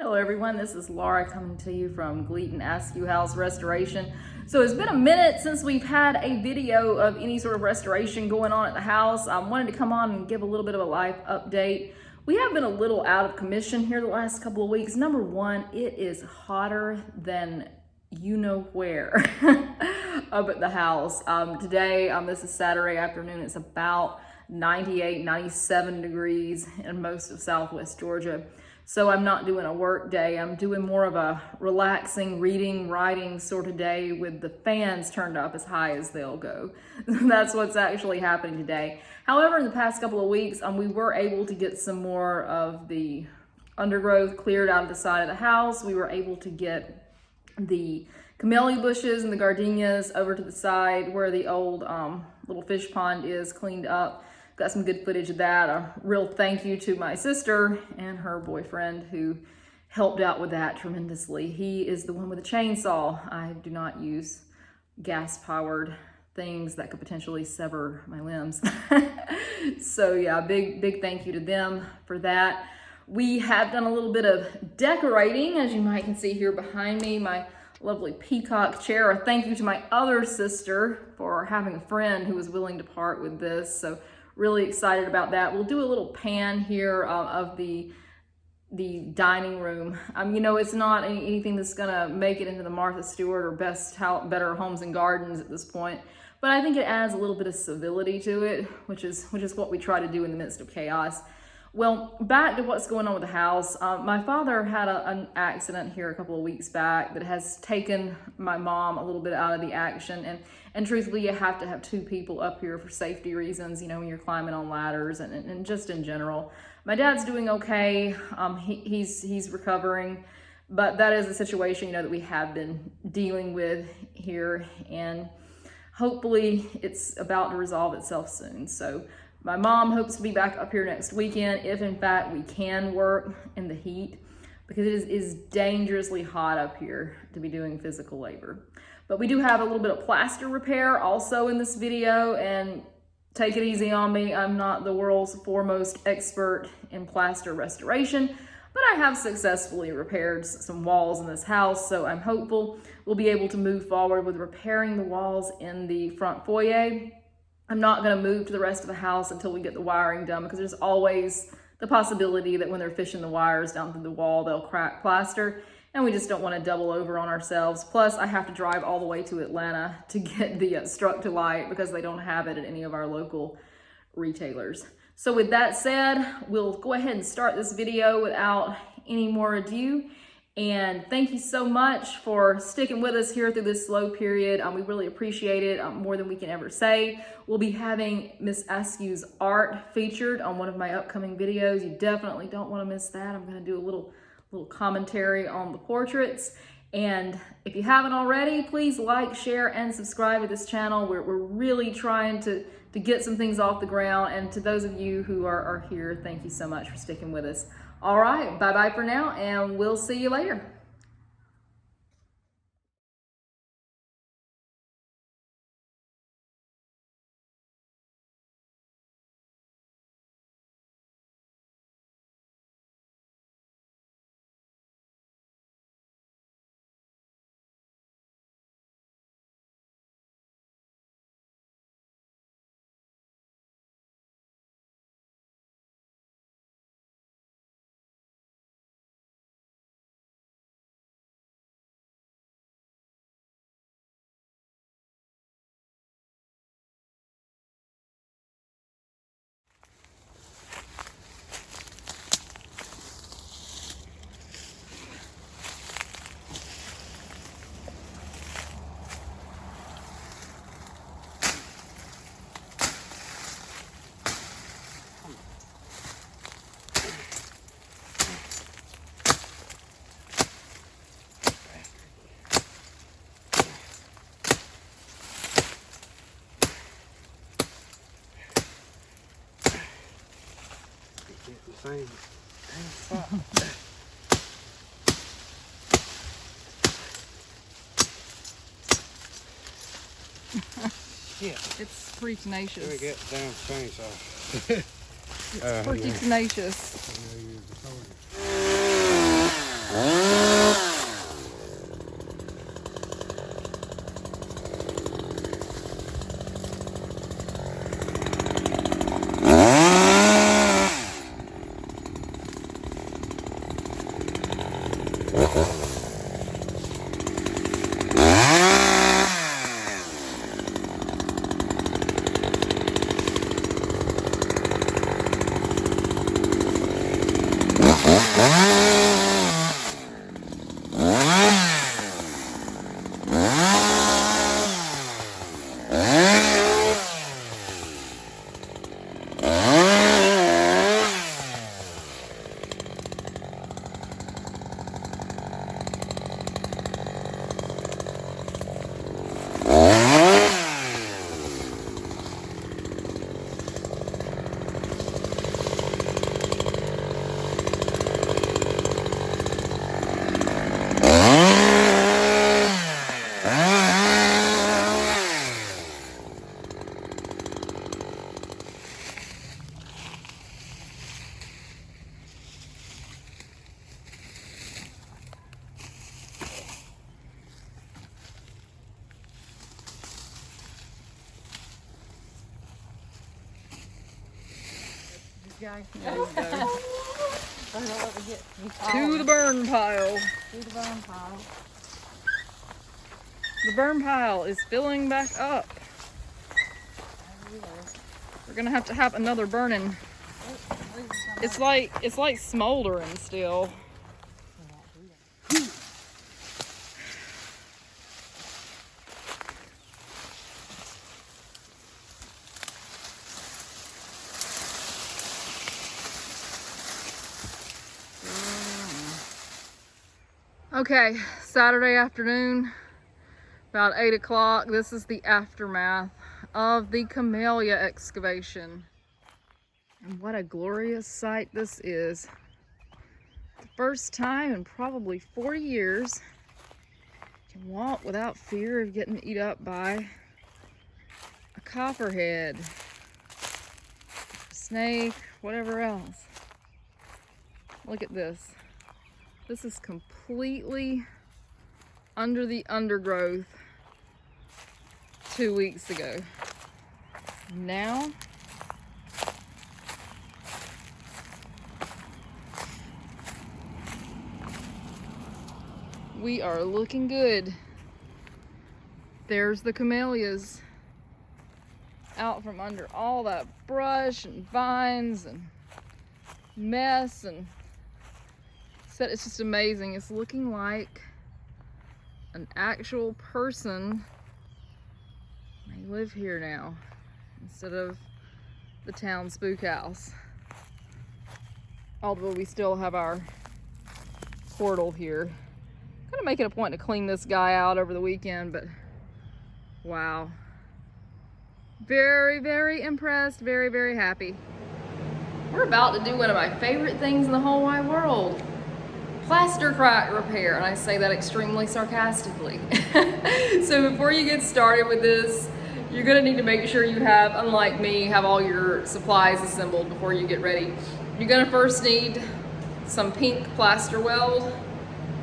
Hello everyone, this is Laura coming to you from Gleaton-Askew House Restoration. So it's been a minute since we've had a video of any sort of restoration going on at the house. I wanted to come on and give a little bit of a life update. We have been a little out of commission here the last couple of weeks. Number one, it is hotter than you know where up at the house. Today, this is Saturday afternoon, it's about 98, 97 degrees in most of Southwest Georgia. So I'm not doing a work day. I'm doing more of a relaxing, reading, writing sort of day with the fans turned up as high as they'll go. That's what's actually happening today. However, in the past couple of weeks, we were able to get some more of the undergrowth cleared out of the side of the house. We were able to get the camellia bushes and the gardenias over to the side where the old little fish pond is cleaned up. Got some good footage of that. A real thank you to my sister and her boyfriend who helped out with that tremendously. He is the one with the chainsaw. I do not use gas-powered things that could potentially sever my limbs. So yeah, big thank you to them for that. We have done a little bit of decorating, as you might can see here behind me, my lovely peacock chair. A thank you to my other sister for having a friend who was willing to part with this. So really excited about that. We'll do a little pan here of the dining room. You know, it's not anything that's gonna make it into the Martha Stewart or Better Homes and Gardens at this point, but I think it adds a little bit of civility to it, which is what we try to do in the midst of chaos. Well, back to what's going on with the house. My father had an accident here a couple of weeks back that has taken my mom a little bit out of the action. And truthfully, you have to have two people up here for safety reasons, you know, when you're climbing on ladders and just in general. My dad's doing okay. He's recovering, but that is a situation, you know, that we have been dealing with here, and hopefully it's about to resolve itself soon. So my mom hopes to be back up here next weekend if in fact we can work in the heat, because it is dangerously hot up here to be doing physical labor. But we do have a little bit of plaster repair also in this video, and take it easy on me. I'm not the world's foremost expert in plaster restoration, but I have successfully repaired some walls in this house, so I'm hopeful we'll be able to move forward with repairing the walls in the front foyer. I'm not gonna move to the rest of the house until we get the wiring done, because there's always the possibility that when they're fishing the wires down through the wall, they'll crack plaster, and we just don't want to double over on ourselves. Plus, I have to drive all the way to Atlanta to get the Structilite because they don't have it at any of our local retailers. So with that said, we'll go ahead and start this video without any more ado. And thank you so much for sticking with us here through this slow period. We really appreciate it, more than we can ever say. We'll be having Miss Askew's art featured on one of my upcoming videos. You definitely don't want to miss that. I'm going to do a little commentary on the portraits. And if you haven't already, please like, share, and subscribe to this channel. We're really trying to get some things off the ground. And to those of you who are here, thank you so much for sticking with us. All right, bye-bye for now, and we'll see you later. Same spot. Yeah. It's pretty tenacious. Let me get the damn chainsaw. It's pretty tenacious. Guy. There you go. To the burn pile. To the burn pile. The burn pile is filling back up. We're gonna have to have another burning. It's like smoldering still. Okay, Saturday afternoon, about 8 o'clock. This is the aftermath of the Camellia excavation. And what a glorious sight this is. The first time in probably 40 years, you can walk without fear of getting eat up by a copperhead, a snake, whatever else. Look at this. This is completely under the undergrowth 2 weeks ago. Now, we are looking good. There's the camellias out from under all that brush and vines and mess, and it's just amazing. It's looking like an actual person may live here now instead of the town spook house. Although we still have our portal here. I'm gonna make it a point to clean this guy out over the weekend, but wow. Very, very impressed, very, very happy. We're about to do one of my favorite things in the whole wide world. Plaster crack repair, and I say that extremely sarcastically. So before you get started with this, you're gonna need to make sure you have, unlike me, have all your supplies assembled before you get ready. You're gonna first need some pink plaster weld.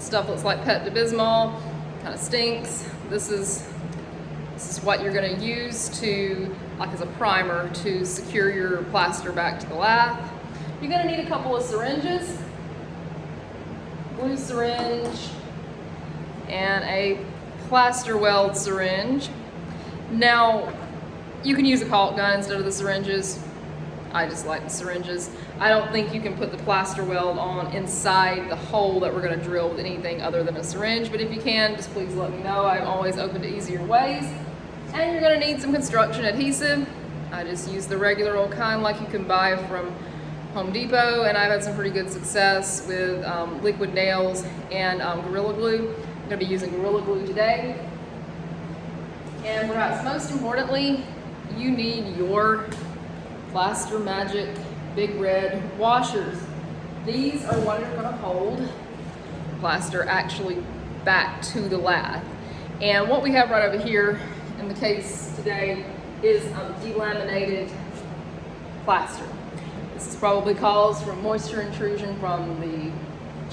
Stuff looks like Pepto-Bismol, kind of stinks. This is what you're gonna use to, like as a primer, to secure your plaster back to the lathe. You're gonna need a couple of syringes, glue syringe, and a plaster weld syringe. Now, you can use a caulk gun instead of the syringes. I just like the syringes. I don't think you can put the plaster weld on inside the hole that we're gonna drill with anything other than a syringe, but if you can, just please let me know. I'm always open to easier ways. And you're gonna need some construction adhesive. I just use the regular old kind like you can buy from Home Depot, and I've had some pretty good success with liquid nails and Gorilla Glue. I'm gonna be using Gorilla Glue today. And perhaps most importantly, you need your Plaster Magic Big Red washers. These are what are gonna hold plaster actually back to the lathe. And what we have right over here in the case today is delaminated plaster. This is probably caused from moisture intrusion from the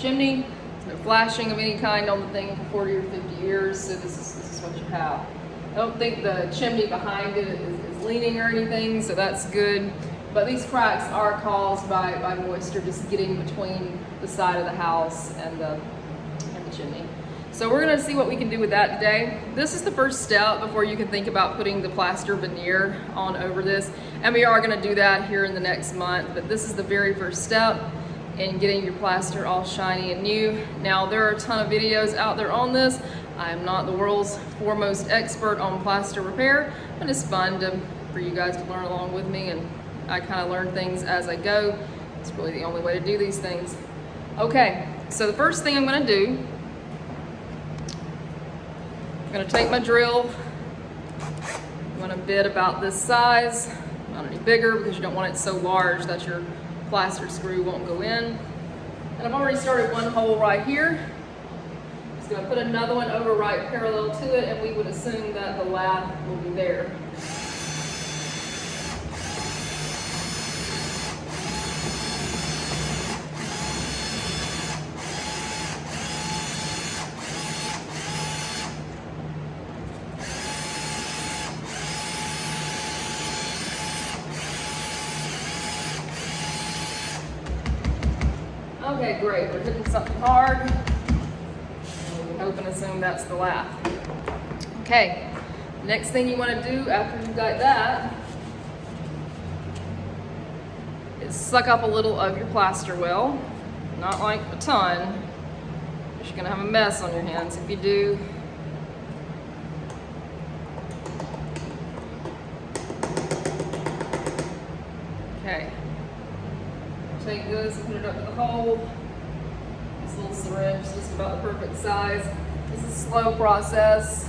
chimney, There's no flashing of any kind on the thing for 40 or 50 years, so this is what you have. I don't think the chimney behind it is leaning or anything, so that's good. But these cracks are caused by moisture just getting between the side of the house and the chimney. So we're gonna see what we can do with that today. This is the first step before you can think about putting the plaster veneer on over this. And we are gonna do that here in the next month, but this is the very first step in getting your plaster all shiny and new. Now, there are a ton of videos out there on this. I am not the world's foremost expert on plaster repair, but it's fun for you guys to learn along with me, and I kind of learn things as I go. It's really the only way to do these things. Okay, so the first thing I'm gonna do, I'm gonna take my drill. I'm gonna bit about this size, not any bigger because you don't want it so large that your plaster screw won't go in. And I've already started one hole right here. Just gonna put another one over right parallel to it, and we would assume that the lath will be there. Okay, great. We're hitting something hard. And we hope and assume that's the lath. Okay, next thing you want to do after you've got that is suck up a little of your plaster well. Not like a ton, because you're going to have a mess on your hands if you do. Okay. Take this and put it up in the hole. This little syringe is just about the perfect size. This is a slow process.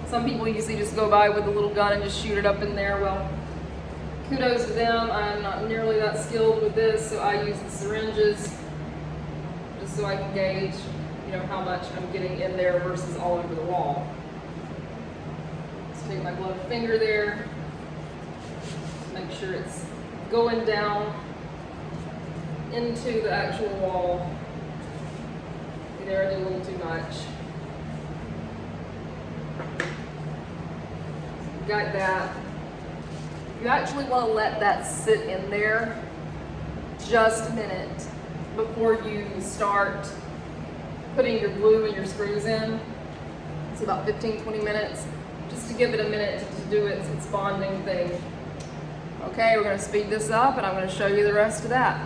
Some people usually just go by with a little gun and just shoot it up in there. Well, kudos to them. I'm not nearly that skilled with this, so I use the syringes just so I can gauge, how much I'm getting in there versus all over the wall. Just take my gloved finger there. Make sure it's going down into the actual wall. There, I did a little too much. Got that. You actually want to let that sit in there just a minute before you start putting your glue and your screws in. It's about 15-20 minutes, just to give it a minute to do its bonding thing. Okay, we're going to speed this up, and I'm going to show you the rest of that.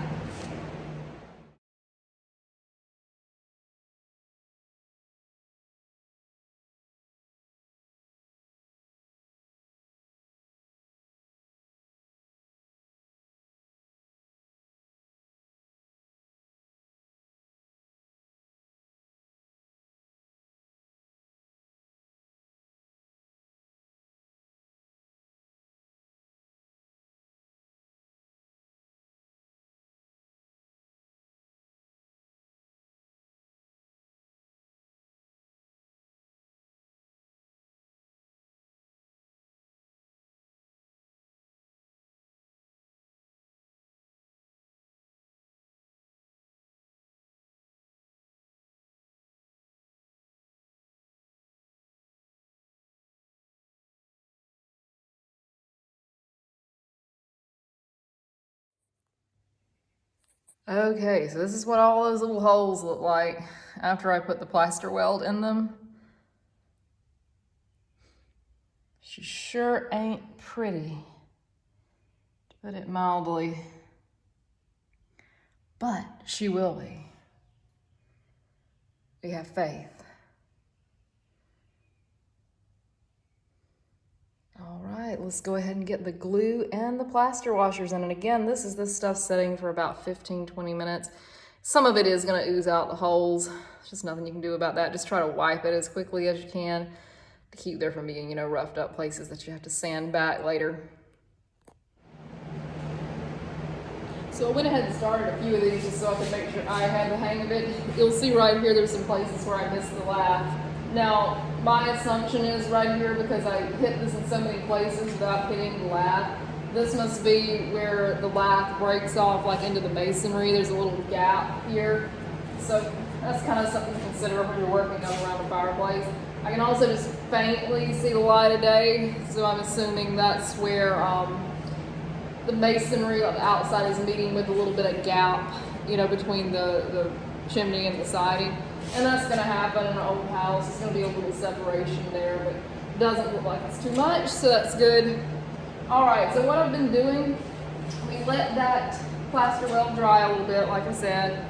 Okay, so this is what all those little holes look like after I put the plaster weld in them. She sure ain't pretty, to put it mildly, but she will be. We have faith. All right, let's go ahead and get the glue and the plaster washers in. And again, this stuff setting for about 15-20 minutes. Some of it is gonna ooze out the holes. There's just nothing you can do about that. Just try to wipe it as quickly as you can to keep there from being, roughed up places that you have to sand back later. So I went ahead and started a few of these just so I could make sure I had the hang of it. You'll see right here, there's some places where I missed the lath. Now, my assumption is right here, because I hit this in so many places without hitting the lath, this must be where the lath breaks off like into the masonry. There's a little gap here. So That's kind of something to consider when you're working around a fireplace. I can also just faintly see the light of day, so I'm assuming that's where the masonry on the outside is meeting with a little bit of gap, you know, between the chimney and the siding. And that's going to happen in an old house. It's going to be a little separation there, but it doesn't look like it's too much, so that's good. All right, so what I've been doing, we let that plaster well dry a little bit, like I said,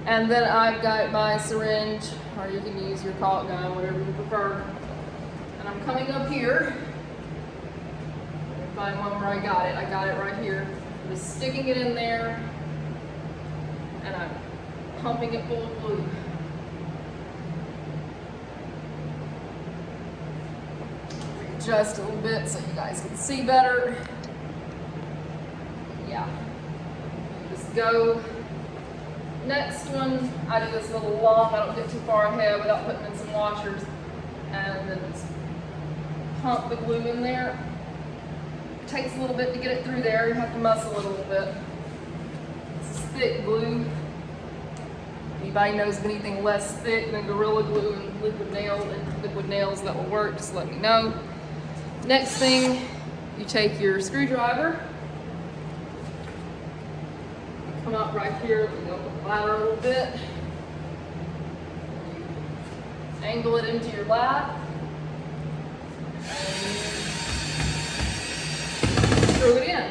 and then I've got my syringe, or you can use your caulk gun, whatever you prefer. And I'm coming up here. Let me find one where I got it. I got it right here. I'm just sticking it in there, and I'm pumping it full of glue. Adjust a little bit so you guys can see better. Yeah. Just go. Next one, I do this a little long. I don't get too far ahead without putting in some washers. And then just pump the glue in there. It takes a little bit to get it through there. You have to muscle it a little bit. This is thick glue. Anybody knows of anything less thick than Gorilla Glue and liquid nails that will work, just let me know. Next thing, you take your screwdriver. Come up right here, we go up the ladder a little bit. Angle it into your lap. And screw it in.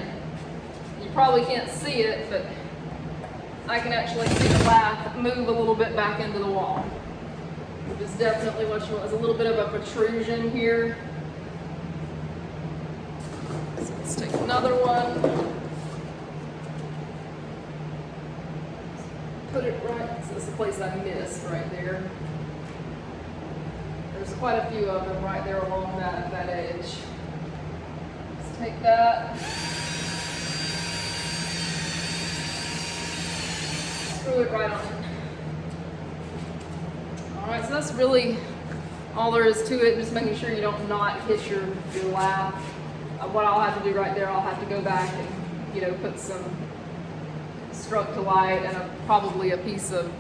You probably can't see it, but I can actually see the lap move a little bit back into the wall. Which is definitely what you want. There's a little bit of a protrusion here. So let's take another one. Put it right, so this is the place I missed right there. There's quite a few of them right there along that edge. Let's take that. Screw it right on. Alright, so that's really all there is to it, just making sure you don't not hit your lap. What I'll have to do right there, I'll have to go back and, you know, put some Struck-to-Light and probably a piece of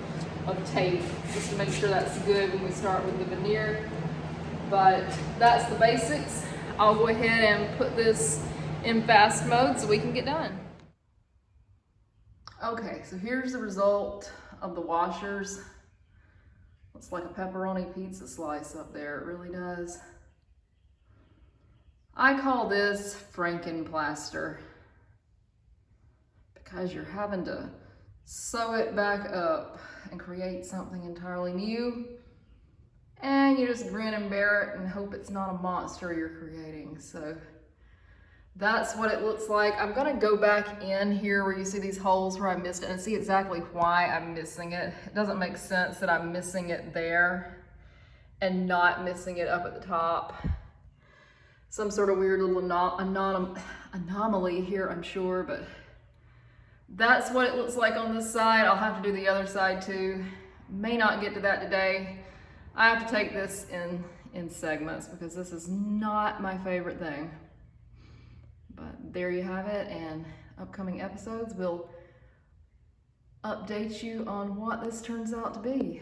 tape just to make sure that's good when we start with the veneer. But that's the basics. I'll go ahead and put this in fast mode so we can get done. Okay, so here's the result of the washers. Looks like a pepperoni pizza slice up there, it really does. I call this Franken-Plaster, because you're having to sew it back up and create something entirely new, and you just grin and bear it and hope it's not a monster you're creating. So that's what it looks like. I'm gonna go back in here where you see these holes where I missed it and see exactly why I'm missing it. It doesn't make sense that I'm missing it there and not missing it up at the top. Some sort of weird little anomaly here, I'm sure, but that's what it looks like on this side. I'll have to do the other side too. May not get to that today. I have to take this in segments because this is not my favorite thing. But there you have it, and upcoming episodes will update you on what this turns out to be.